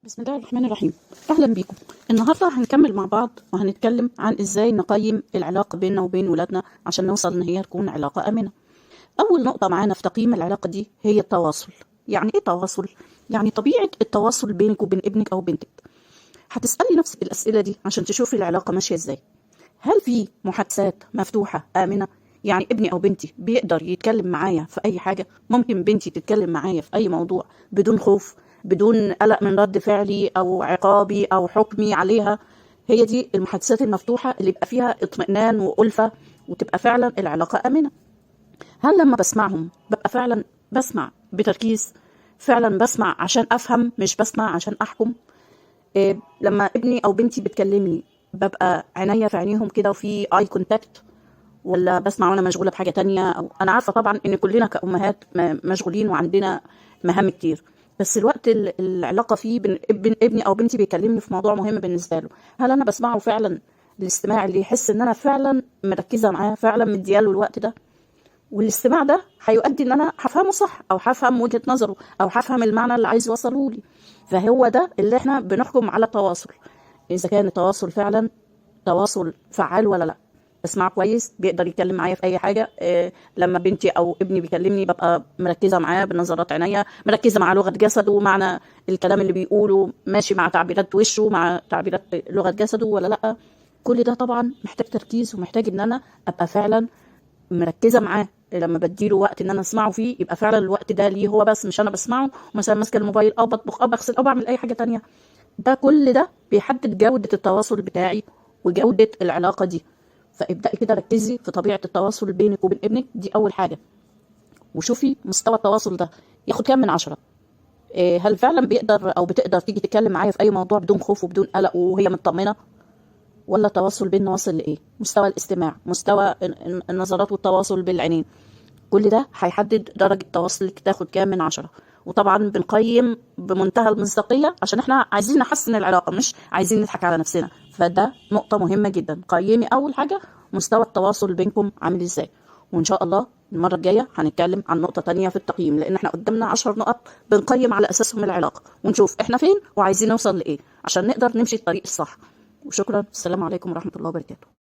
بسم الله الرحمن الرحيم. أهلا بيكم. النهاردة هنكمل مع بعض وهنتكلم عن إزاي نقيم العلاقة بيننا وبين ولادنا عشان نوصل إن هي تكون علاقة آمنة. أول نقطة معانا في تقييم العلاقة دي هي التواصل. يعني إيه تواصل؟ يعني طبيعة التواصل بينك وبين ابنك أو بنتك. هتسألي نفسك الأسئلة دي عشان تشوفي العلاقة ماشية إزاي. هل في محادثات مفتوحة آمنة؟ يعني ابني أو بنتي بيقدر يتكلم معايا في أي حاجة؟ ممكن بنتي تتكلم معايا في أي موضوع بدون خوف، بدون قلق من رد فعلي أو عقابي أو حكمي عليها. هي دي المحادثات المفتوحة اللي يبقى فيها اطمئنان وألفة وتبقى فعلا العلاقة آمنة. هل لما بسمعهم ببقى فعلا بسمع بتركيز؟ فعلا بسمع عشان أفهم مش بسمع عشان أحكم؟ لما ابني او بنتي بتكلمني ببقى عينيا في عينيهم كده وفي اي كونتاكت، ولا بسمع وانا مشغوله بحاجه تانية؟ او انا عارفه طبعا ان كلنا كأمهات مشغولين وعندنا مهام كتير، بس الوقت العلاقه فيه بين ابني او بنتي بيكلمني في موضوع مهم بالنسبه له، هل انا بسمعه فعلا؟ الاستماع اللي يحس ان انا فعلا مركزه معاه، فعلا مدياله الوقت ده، والاستماع ده هيؤدي ان انا هفهمه صح او هفهم وجهة نظره او هفهم المعنى اللي عايز يوصله لي. فهو ده اللي احنا بنحكم على التواصل، اذا كان التواصل فعلا تواصل فعال ولا لا. بسمع كويس، بيقدر يتكلم معايا في اي حاجه. لما بنتي او ابني بيكلمني ببقى مركزه معاه بنظرات عينيا، مركزه مع لغه جسده، معنى الكلام اللي بيقوله ماشي مع تعبيرات وشه، مع تعبيرات لغه جسده ولا لا. كل ده طبعا محتاج تركيز ومحتاج ان انا ابقى فعلا مركزه معاه. لما بديله وقت ان انا اسمعه فيه يبقى فعلا الوقت ده ليه هو بس، مش انا بسمعه مثلا ماسكه الموبايل او بطبخ او بغسل او بعمل اي حاجه تانية. ده كل ده بيحدد جوده التواصل بتاعي وجوده العلاقه دي. فابدأي كده ركزي في طبيعه التواصل بينك وبين ابنك، دي اول حاجه. وشوفي مستوى التواصل ده ياخد كام من 10. هل فعلا بيقدر او بتقدر تيجي تتكلم معايا في اي موضوع بدون خوف وبدون قلق وهي مطمنه؟ ولا التواصل بيننا واصل لايه؟ مستوى الاستماع، مستوى النظرات والتواصل بالعينين، كل ده هيحدد درجة تواصلك تاخد كام من 10. وطبعا بنقيم بمنتهى المصداقية عشان احنا عايزين نحسن العلاقة، مش عايزين نضحك على نفسنا. فده نقطة مهمة جدا. قيمي أول حاجة مستوى التواصل بينكم عامل ازاي. وإن شاء الله المرة الجاية هنتكلم عن نقطة تانية في التقييم، لأن احنا قدامنا 10 نقط بنقيم على أساسهم العلاقة ونشوف احنا فين وعايزين نوصل لإيه عشان نقدر نمشي الطريق الصح. وشكرا، السلام عليكم ورحمة الله وبركاته.